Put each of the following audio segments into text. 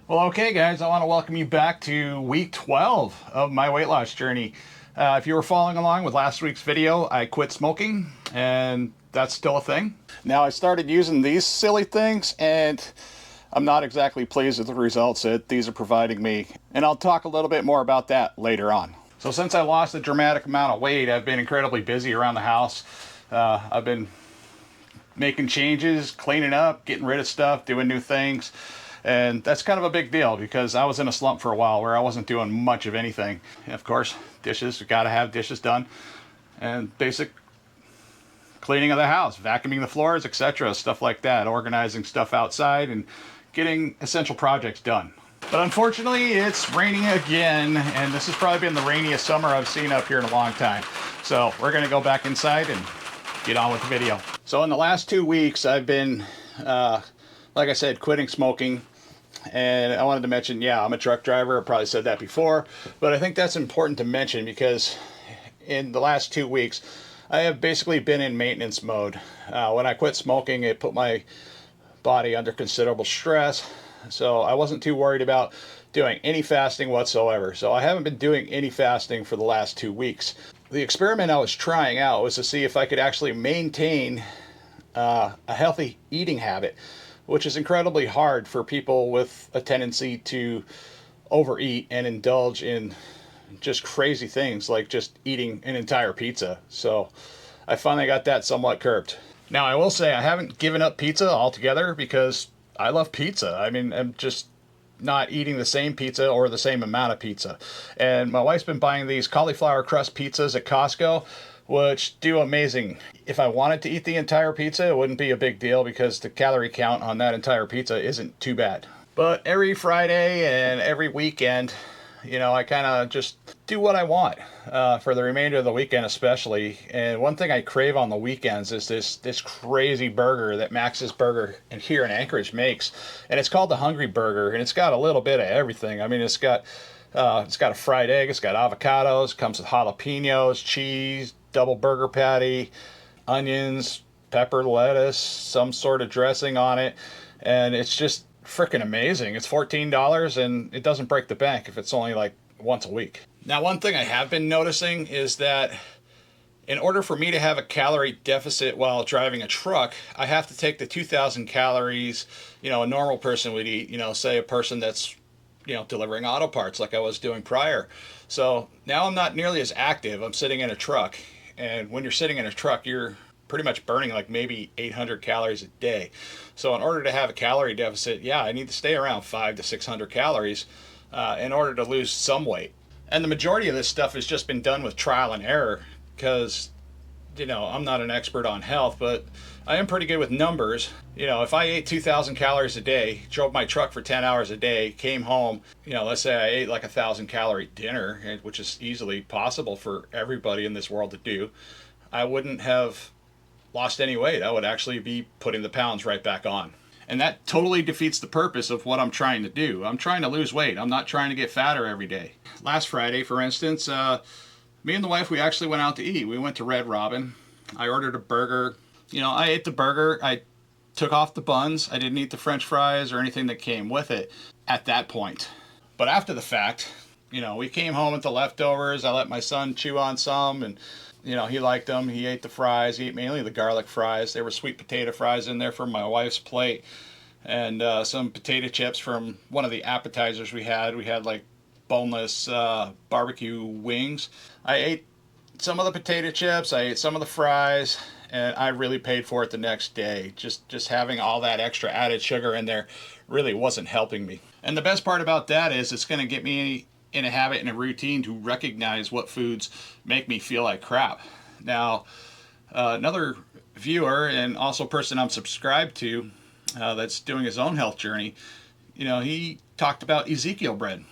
Well, okay, guys, I want to welcome you back to week 12 of my weight loss journey. If you were following along with last week's video, I quit smoking, and that's still a thing. Now, I started using these silly things, and I'm not exactly pleased with the results that these are providing me, and I'll talk a little bit more about that later on. So since I lost a dramatic amount of weight, I've been incredibly busy around the house. I've been making changes, cleaning up, getting rid of stuff, doing new things. And that's kind of a big deal because I was in a slump for a while where I wasn't doing much of anything. And of course, dishes, you gotta have dishes done. And basic cleaning of the house, vacuuming the floors, etc. Stuff like that, organizing stuff outside and getting essential projects done. But unfortunately, it's raining again, and this has probably been the rainiest summer I've seen up here in a long time. So we're gonna go back inside and get on with the video. So in the last 2 weeks, I've been, like I said, quitting smoking. And I wanted to mention, yeah, I'm a truck driver. I probably said that before, but I think that's important to mention because in the last 2 weeks, I have basically been in maintenance mode. When I quit smoking, it put my body under considerable stress, so I wasn't too worried about doing any fasting whatsoever. So I haven't been doing any fasting for the last 2 weeks. The experiment I was trying out was to see if I could actually maintain a healthy eating habit, which is incredibly hard for people with a tendency to overeat and indulge in just crazy things like just eating an entire pizza. So I finally got that somewhat curbed. Now, I will say I haven't given up pizza altogether because I love pizza. I mean, I'm just not eating the same pizza or the same amount of pizza. And my wife's been buying these cauliflower crust pizzas at Costco, which do amazing. If I wanted to eat the entire pizza, it wouldn't be a big deal because the calorie count on that entire pizza isn't too bad. But every Friday and every weekend, you know, I kind of just do what I want for the remainder of the weekend especially. And one thing I crave on the weekends is this crazy burger that Max's Burger here in Anchorage makes. And it's called the Hungry Burger, and it's got a little bit of everything. I mean, it's got a fried egg, it's got avocados, comes with jalapenos, cheese, double burger patty, onions, pepper, lettuce, some sort of dressing on it, and it's just freaking amazing. It's $14 and it doesn't break the bank if it's only like once a week. Now, one thing I have been noticing is that in order for me to have a calorie deficit while driving a truck, I have to take the 2,000 calories, you know, a normal person would eat, you know, say a person that's, you know, delivering auto parts like I was doing prior. So now I'm not nearly as active. I'm sitting in a truck, and when you're sitting in a truck, you're pretty much burning like maybe 800 calories a day. So in order to have a calorie deficit, yeah, I need to stay around 500 to 600 calories in order to lose some weight. And the majority of this stuff has just been done with trial and error because, you know, I'm not an expert on health, but I am pretty good with numbers. You know, if I ate 2,000 calories a day, drove my truck for 10 hours a day, came home, you know, let's say I ate like 1,000 calorie dinner, which is easily possible for everybody in this world to do, I wouldn't have lost any weight. I would actually be putting the pounds right back on. And that totally defeats the purpose of what I'm trying to do. I'm trying to lose weight. I'm not trying to get fatter every day. Last Friday, for instance, me and the wife, we actually went out to eat. We went to Red Robin. I ordered a burger. You know, I ate the burger. I took off the buns. I didn't eat the French fries or anything that came with it at that point. But after the fact, you know, we came home with the leftovers. I let my son chew on some, and you know, he liked them. He ate the fries. He ate mainly the garlic fries. There were sweet potato fries in there from my wife's plate, and some potato chips from one of the appetizers we had. We had like boneless barbecue wings. I ate some of the potato chips. I ate some of the fries, and I really paid for it the next day. Just having all that extra added sugar in there really wasn't helping me. And the best part about that is it's going to get me in a habit and a routine to recognize what foods make me feel like crap. Now, another viewer and also person I'm subscribed to that's doing his own health journey, you know, he talked about Ezekiel bread.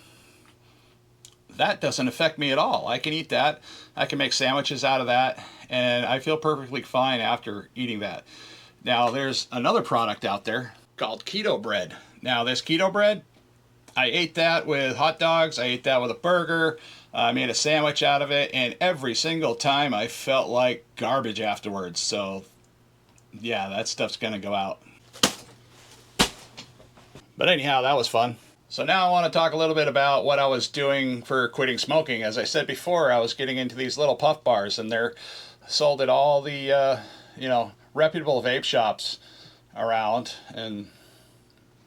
That doesn't affect me at all. I can eat that. I can make sandwiches out of that, and I feel perfectly fine after eating that. Now, there's another product out there called keto bread. Now, this keto bread, I ate that with hot dogs. I ate that with a burger. I made a sandwich out of it, and every single time I felt like garbage afterwards. So, yeah, that stuff's gonna go out. But anyhow, that was fun. So now I want to talk a little bit about what I was doing for quitting smoking. As I said before, I was getting into these little puff bars, and they're sold at all the reputable vape shops around. And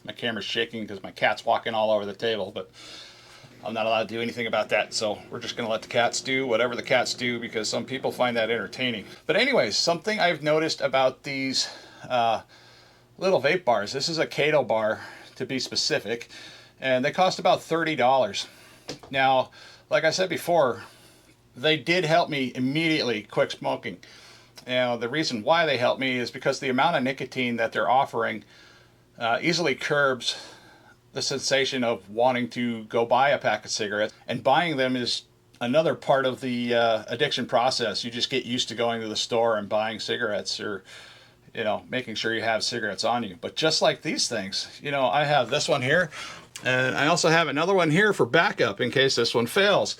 my camera's shaking because my cat's walking all over the table, but I'm not allowed to do anything about that, so we're just going to let the cats do whatever the cats do, because some people find that entertaining. But anyways, something I've noticed about these little vape bars, this is a Cato bar to be specific, and they cost about $30. Now, like I said before, they did help me immediately quit smoking. Now, the reason why they helped me is because the amount of nicotine that they're offering easily curbs the sensation of wanting to go buy a pack of cigarettes. And buying them is another part of the addiction process. You just get used to going to the store and buying cigarettes, or making sure you have cigarettes on you. But just like these things, I have this one here, and I also have another one here for backup in case this one fails.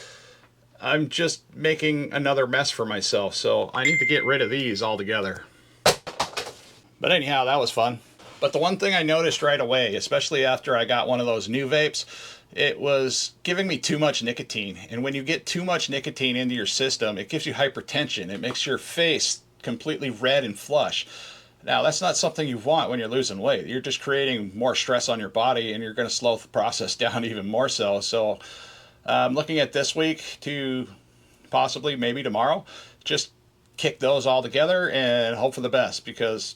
I'm just making another mess for myself, so I need to get rid of these altogether. But anyhow, that was fun. But the one thing I noticed right away, especially after I got one of those new vapes, it was giving me too much nicotine. And when you get too much nicotine into your system, it gives you hypertension. It makes your face completely red and flush. Now, that's not something you want when you're losing weight. You're just creating more stress on your body, and you're going to slow the process down even more so. So I'm looking at this week to possibly, maybe tomorrow, just kick those all together and hope for the best, because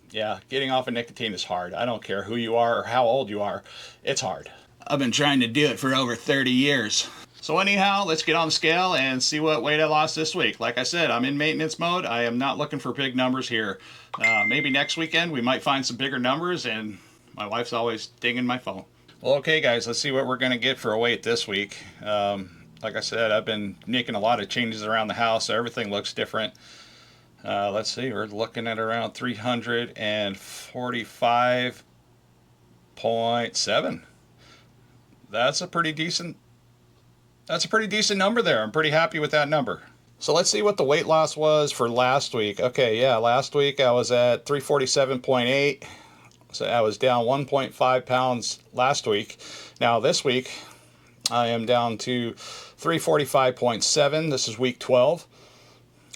yeah, getting off of nicotine is hard. I don't care who you are or how old you are. It's hard. I've been trying to do it for over 30 years. So anyhow, let's get on the scale and see what weight I lost this week. Like I said, I'm in maintenance mode. I am not looking for big numbers here. Maybe next weekend we might find some bigger numbers, and my wife's always dinging my phone. Well, okay guys, let's see what we're going to get for a weight this week. Like I said, I've been making a lot of changes around the house, so everything looks different. Let's see, we're looking at around 345.7. That's a pretty decent number there. I'm pretty happy with that number. So let's see what the weight loss was for last week. Okay, yeah, last week I was at 347.8. So I was down 1.5 pounds last week. Now this week I am down to 345.7. This is week 12.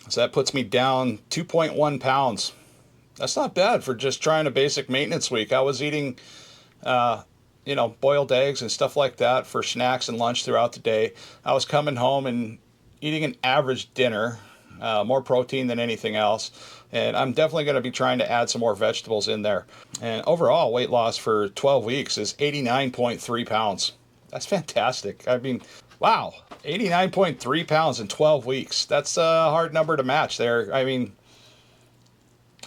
So that puts me down 2.1 pounds. That's not bad for just trying a basic maintenance week. I was eating, boiled eggs and stuff like that for snacks and lunch throughout the day. I was coming home and eating an average dinner, more protein than anything else. And I'm definitely going to be trying to add some more vegetables in there. And overall weight loss for 12 weeks is 89.3 pounds. That's fantastic. I mean, wow, 89.3 pounds in 12 weeks. That's a hard number to match there. I mean,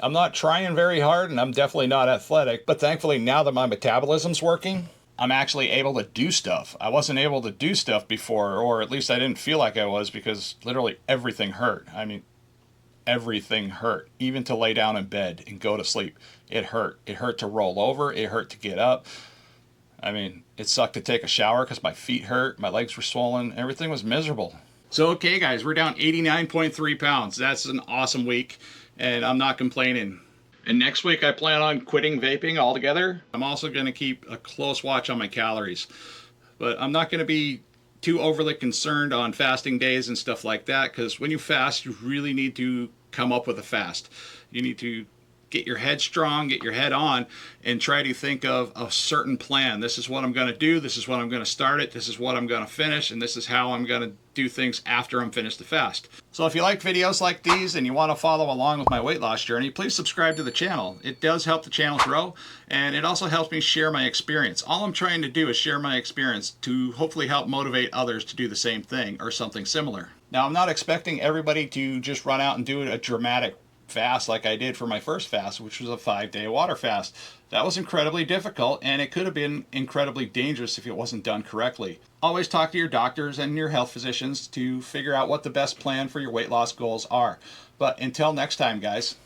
I'm not trying very hard, and I'm definitely not athletic, but thankfully now that my metabolism's working, I'm actually able to do stuff. I wasn't able to do stuff before, or at least I didn't feel like I was, because literally everything hurt. I mean, everything hurt. Even to lay down in bed and go to sleep, it hurt. It hurt to roll over. It hurt to get up. I mean, it sucked to take a shower because my feet hurt, my legs were swollen, everything was miserable. So okay guys, we're down 89.3 pounds. That's an awesome week, and I'm not complaining. And next week I plan on quitting vaping altogether. I'm also going to keep a close watch on my calories. But I'm not going to be too overly concerned on fasting days and stuff like that, because when you fast, you really need to come up with a fast. You need to get your head strong, get your head on, and try to think of a certain plan. This is what I'm going to do, this is what I'm going to start it, this is what I'm going to finish, and this is how I'm going to do things after I'm finished the fast. So if you like videos like these and you want to follow along with my weight loss journey, please subscribe to the channel. It does help the channel grow, and it also helps me share my experience. All I'm trying to do is share my experience to hopefully help motivate others to do the same thing or something similar. Now, I'm not expecting everybody to just run out and do a dramatic fast like I did for my first fast, which was a 5-day water fast. That was incredibly difficult, and it could have been incredibly dangerous if it wasn't done correctly. Always talk to your doctors and your health physicians to figure out what the best plan for your weight loss goals are. But until next time, guys.